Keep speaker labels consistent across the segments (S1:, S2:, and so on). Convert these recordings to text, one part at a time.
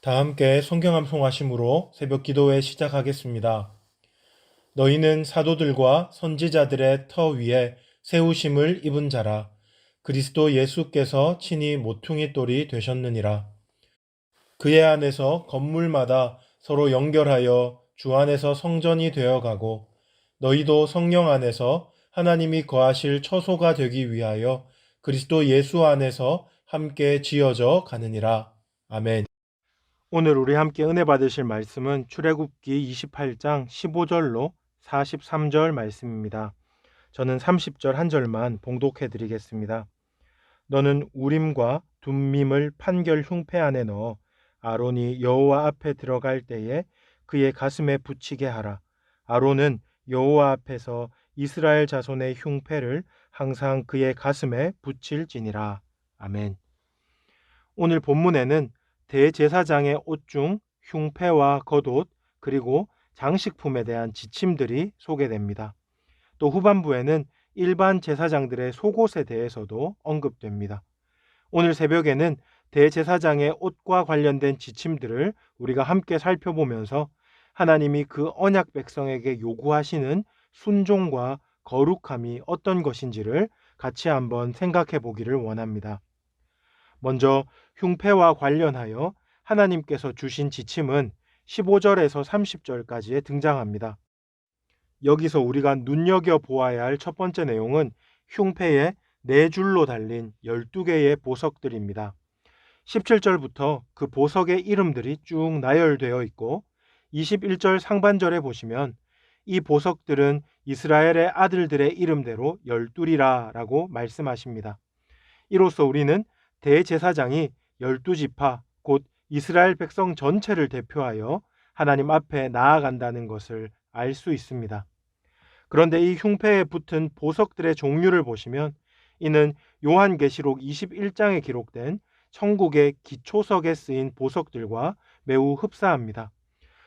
S1: 다 함께 성경 암송하심으로 새벽 기도회 시작하겠습니다. 너희는 사도들과 선지자들의 터 위에 세우심을 입은 자라. 그리스도 예수께서 친히 모퉁이 돌이 되셨느니라. 그의 안에서 건물마다 서로 연결하여 주 안에서 성전이 되어가고 너희도 성령 안에서 하나님이 거하실 처소가 되기 위하여 그리스도 예수 안에서 함께 지어져 가느니라. 아멘. 오늘 우리 함께 은혜 받으실 말씀은 출애굽기 28장 15절로 43절 말씀입니다. 저는 30절 한 절만 봉독해 드리겠습니다. 너는 우림과 둠밈을 판결 흉패 안에 넣어 아론이 여호와 앞에 들어갈 때에 그의 가슴에 붙이게 하라. 아론은 여호와 앞에서 이스라엘 자손의 흉패를 항상 그의 가슴에 붙일지니라. 아멘. 오늘 본문에는 대제사장의 옷 중 흉패와 겉옷 그리고 장식품에 대한 지침들이 소개됩니다. 또 후반부에는 일반 제사장들의 속옷에 대해서도 언급됩니다. 오늘 새벽에는 대제사장의 옷과 관련된 지침들을 우리가 함께 살펴보면서 하나님이 그 언약 백성에게 요구하시는 순종과 거룩함이 어떤 것인지를 같이 한번 생각해 보기를 원합니다. 먼저 흉패와 관련하여 하나님께서 주신 지침은 15절에서 30절까지에 등장합니다. 여기서 우리가 눈여겨보아야 할 첫 번째 내용은 흉패에 4줄로 달린 12개의 보석들입니다. 17절부터 그 보석의 이름들이 쭉 나열되어 있고 21절 상반절에 보시면 이 보석들은 이스라엘의 아들들의 이름대로 12이라라고 말씀하십니다. 이로써 우리는 대제사장이 12지파 곧 이스라엘 백성 전체를 대표하여 하나님 앞에 나아간다는 것을 알 수 있습니다. 그런데 이 흉패에 붙은 보석들의 종류를 보시면 이는 요한계시록 21장에 기록된 천국의 기초석에 쓰인 보석들과 매우 흡사합니다.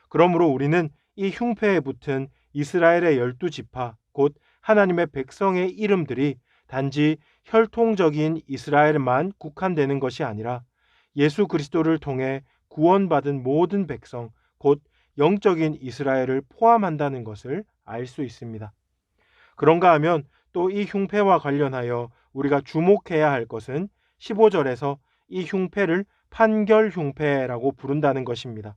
S1: 그러므로 우리는 이 흉패에 붙은 이스라엘의 12지파 곧 하나님의 백성의 이름들이 단지 혈통적인 이스라엘만 국한되는 것이 아니라 예수 그리스도를 통해 구원받은 모든 백성 곧 영적인 이스라엘을 포함한다는 것을 알 수 있습니다. 그런가 하면 또 이 흉패와 관련하여 우리가 주목해야 할 것은 15절에서 이 흉패를 판결 흉패라고 부른다는 것입니다.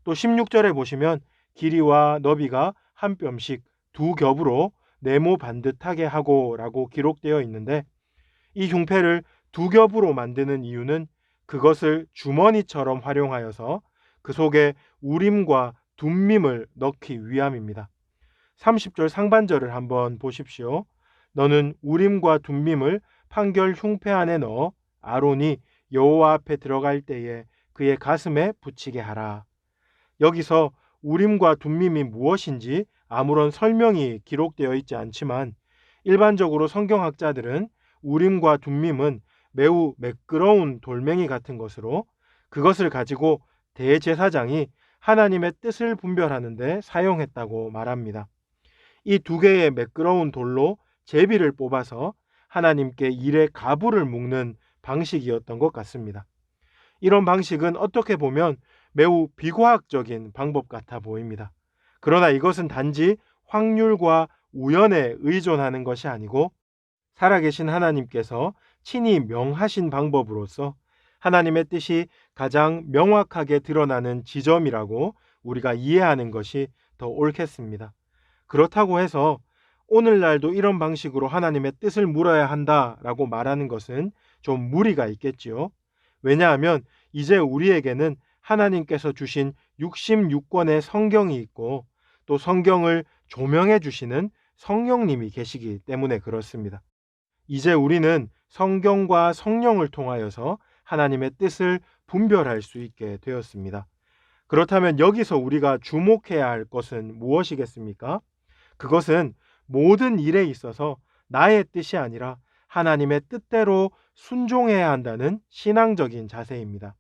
S1: 또 16절에 보시면 길이와 너비가 한 뼘씩 두 겹으로 네모 반듯하게 하고 라고 기록되어 있는데 이 흉패를 두 겹으로 만드는 이유는 그것을 주머니처럼 활용하여서 그 속에 우림과 둠밈을 넣기 위함입니다. 30절 상반절을 한번 보십시오. 너는 우림과 둠밈을 판결 흉패 안에 넣어 아론이 여호와 앞에 들어갈 때에 그의 가슴에 붙이게 하라. 여기서 우림과 둠밈이 무엇인지 아무런 설명이 기록되어 있지 않지만 일반적으로 성경학자들은 우림과 둠밈은 매우 매끄러운 돌멩이 같은 것으로 그것을 가지고 대제사장이 하나님의 뜻을 분별하는 데 사용했다고 말합니다. 이 두 개의 매끄러운 돌로 제비를 뽑아서 하나님께 일의 가부를 묶는 방식이었던 것 같습니다. 이런 방식은 어떻게 보면 매우 비과학적인 방법 같아 보입니다. 그러나 이것은 단지 확률과 우연에 의존하는 것이 아니고 살아계신 하나님께서 친히 명하신 방법으로서 하나님의 뜻이 가장 명확하게 드러나는 지점이라고 우리가 이해하는 것이 더 옳겠습니다. 그렇다고 해서 오늘날도 이런 방식으로 하나님의 뜻을 물어야 한다라고 말하는 것은 좀 무리가 있겠지요. 왜냐하면 이제 우리에게는 하나님께서 주신 66권의 성경이 있고 또 성경을 조명해 주시는 성령님이 계시기 때문에 그렇습니다. 이제 우리는 성경과 성령을 통하여서 하나님의 뜻을 분별할 수 있게 되었습니다. 그렇다면 여기서 우리가 주목해야 할 것은 무엇이겠습니까? 그것은 모든 일에 있어서 나의 뜻이 아니라 하나님의 뜻대로 순종해야 한다는 신앙적인 자세입니다.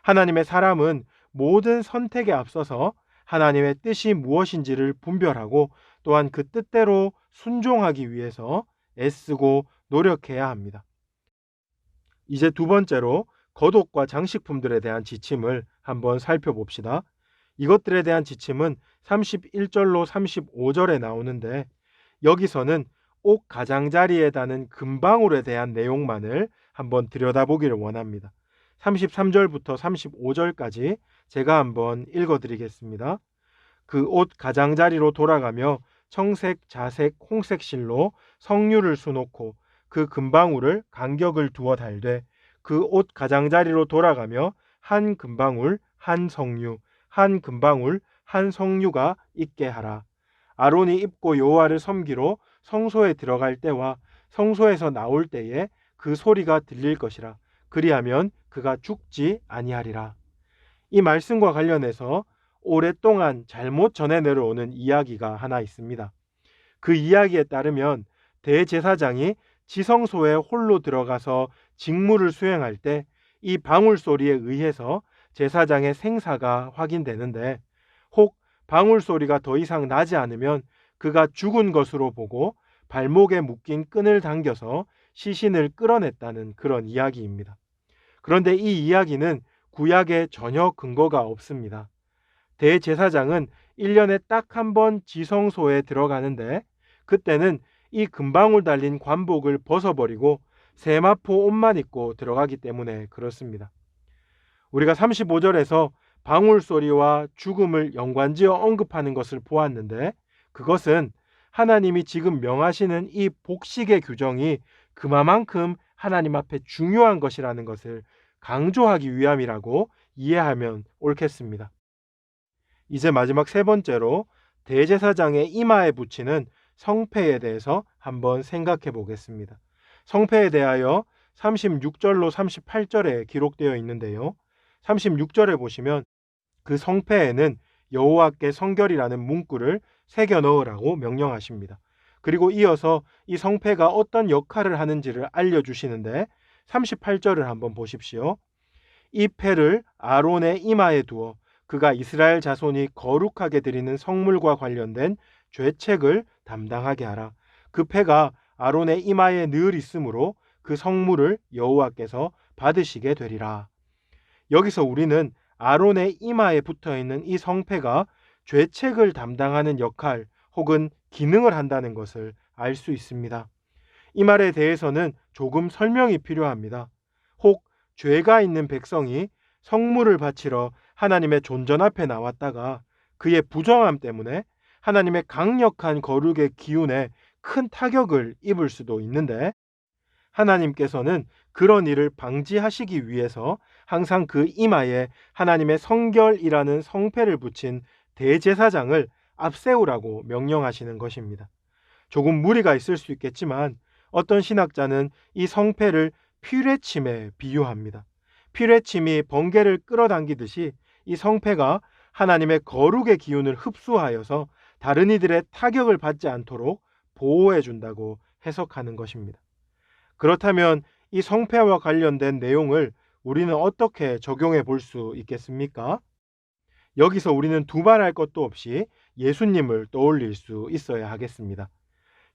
S1: 하나님의 사람은 모든 선택에 앞서서 하나님의 뜻이 무엇인지를 분별하고 또한 그 뜻대로 순종하기 위해서 애쓰고 노력해야 합니다. 이제 두 번째로 겉옷과 장식품들에 대한 지침을 한번 살펴봅시다. 이것들에 대한 지침은 31절로 35절에 나오는데 여기서는 옷 가장자리에 다는 금방울에 대한 내용만을 한번 들여다보기를 원합니다. 33절부터 35절까지 제가 한번 읽어드리겠습니다. 그 옷 가장자리로 돌아가며 청색, 자색, 홍색 실로 성류를 수놓고 그 금방울을 간격을 두어 달되 그 옷 가장자리로 돌아가며 한 금방울, 한 성류, 한 금방울, 한 성류가 있게 하라. 아론이 입고 여호와를 섬기러 성소에 들어갈 때와 성소에서 나올 때에 그 소리가 들릴 것이라. 그리하면 그가 죽지 아니하리라. 이 말씀과 관련해서 오랫동안 잘못 전해 내려오는 이야기가 하나 있습니다. 그 이야기에 따르면 대제사장이 지성소에 홀로 들어가서 직무를 수행할 때 이 방울 소리에 의해서 제사장의 생사가 확인되는데 혹 방울 소리가 더 이상 나지 않으면 그가 죽은 것으로 보고 발목에 묶인 끈을 당겨서 시신을 끌어냈다는 그런 이야기입니다. 그런데 이 이야기는 구약에 전혀 근거가 없습니다. 대제사장은 1년에 딱 한 번 지성소에 들어가는데 그때는 이 금방울 달린 관복을 벗어버리고 세마포 옷만 입고 들어가기 때문에 그렇습니다. 우리가 35절에서 방울 소리와 죽음을 연관지어 언급하는 것을 보았는데 그것은 하나님이 지금 명하시는 이 복식의 규정이 그만큼 하나님 앞에 중요한 것이라는 것을 강조하기 위함이라고 이해하면 옳겠습니다. 이제 마지막 세 번째로 대제사장의 이마에 붙이는 성패에 대해서 한번 생각해 보겠습니다. 성패에 대하여 36절로 38절에 기록되어 있는데요. 36절에 보시면 그 성패에는 여호와께 성결이라는 문구를 새겨 넣으라고 명령하십니다. 그리고 이어서 이 성패가 어떤 역할을 하는지를 알려주시는데 38절을 한번 보십시오. 이 패를 아론의 이마에 두어 그가 이스라엘 자손이 거룩하게 드리는 성물과 관련된 죄책을 담당하게 하라. 그 패가 아론의 이마에 늘 있으므로 그 성물을 여호와께서 받으시게 되리라. 여기서 우리는 아론의 이마에 붙어있는 이 성패가 죄책을 담당하는 역할 혹은 기능을 한다는 것을 알 수 있습니다. 이 말에 대해서는 조금 설명이 필요합니다. 혹 죄가 있는 백성이 성물을 바치러 하나님의 존전 앞에 나왔다가 그의 부정함 때문에 하나님의 강력한 거룩의 기운에 큰 타격을 입을 수도 있는데 하나님께서는 그런 일을 방지하시기 위해서 항상 그 이마에 하나님의 성결이라는 성패를 붙인 대제사장을 앞세우라고 명령하시는 것입니다. 조금 무리가 있을 수 있겠지만 어떤 신학자는 이 성패를 피뢰침에 비유합니다. 피뢰침이 번개를 끌어당기듯이 이 성패가 하나님의 거룩의 기운을 흡수하여서 다른 이들의 타격을 받지 않도록 보호해 준다고 해석하는 것입니다. 그렇다면 이 성패와 관련된 내용을 우리는 어떻게 적용해 볼 수 있겠습니까? 여기서 우리는 두말할 것도 없이 예수님을 떠올릴 수 있어야 하겠습니다.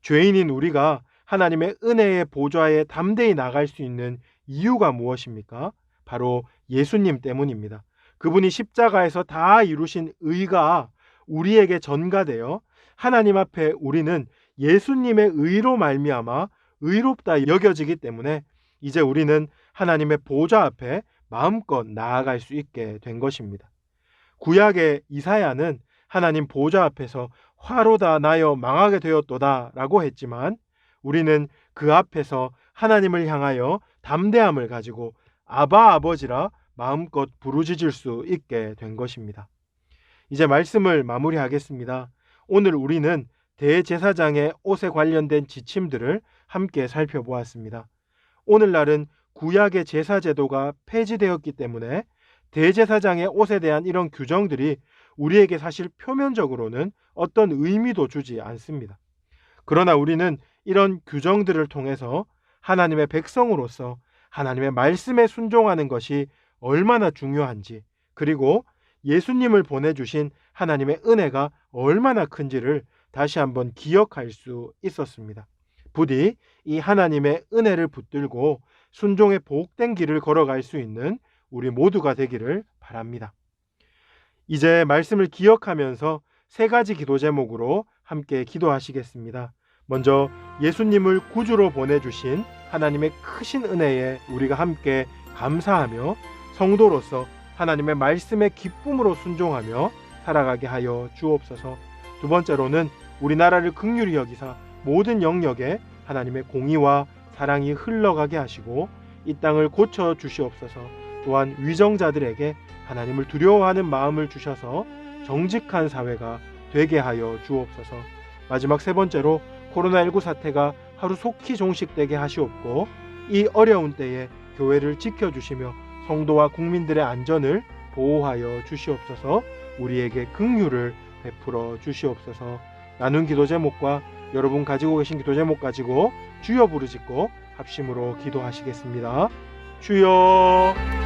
S1: 죄인인 우리가 하나님의 은혜의 보좌에 담대히 나갈 수 있는 이유가 무엇입니까? 바로 예수님 때문입니다. 그분이 십자가에서 다 이루신 의가 우리에게 전가되어 하나님 앞에 우리는 예수님의 의로 말미암아 의롭다 여겨지기 때문에 이제 우리는 하나님의 보좌 앞에 마음껏 나아갈 수 있게 된 것입니다. 구약의 이사야는 하나님 보좌 앞에서 화로다 나여 망하게 되었도다 라고 했지만 우리는 그 앞에서 하나님을 향하여 담대함을 가지고 아바 아버지라 마음껏 부르짖을 수 있게 된 것입니다. 이제 말씀을 마무리하겠습니다. 오늘 우리는 대제사장의 옷에 관련된 지침들을 함께 살펴보았습니다. 오늘날은 구약의 제사 제도가 폐지되었기 때문에 대제사장의 옷에 대한 이런 규정들이 우리에게 사실 표면적으로는 어떤 의미도 주지 않습니다. 그러나 우리는 이런 규정들을 통해서 하나님의 백성으로서 하나님의 말씀에 순종하는 것이 얼마나 중요한지, 그리고 예수님을 보내주신 하나님의 은혜가 얼마나 큰지를 다시 한번 기억할 수 있었습니다. 부디 이 하나님의 은혜를 붙들고 순종의 복된 길을 걸어갈 수 있는 우리 모두가 되기를 바랍니다. 이제 말씀을 기억하면서 세 가지 기도 제목으로 함께 기도하시겠습니다. 먼저 예수님을 구주로 보내주신 하나님의 크신 은혜에 우리가 함께 감사하며 성도로서 하나님의 말씀에 기쁨으로 순종하며 살아가게 하여 주옵소서. 두 번째로는 우리나라를 긍휼히 여기사 모든 영역에 하나님의 공의와 사랑이 흘러가게 하시고 이 땅을 고쳐 주시옵소서. 또한 위정자들에게 하나님을 두려워하는 마음을 주셔서 정직한 사회가 되게 하여 주옵소서. 마지막 세 번째로 코로나19 사태가 하루 속히 종식되게 하시옵고 이 어려운 때에 교회를 지켜주시며 성도와 국민들의 안전을 보호하여 주시옵소서. 우리에게 긍휼을 베풀어 주시옵소서. 나눈 기도 제목과 여러분 가지고 계신 기도 제목 가지고 주여 부르짖고 합심으로 기도하시겠습니다. 주여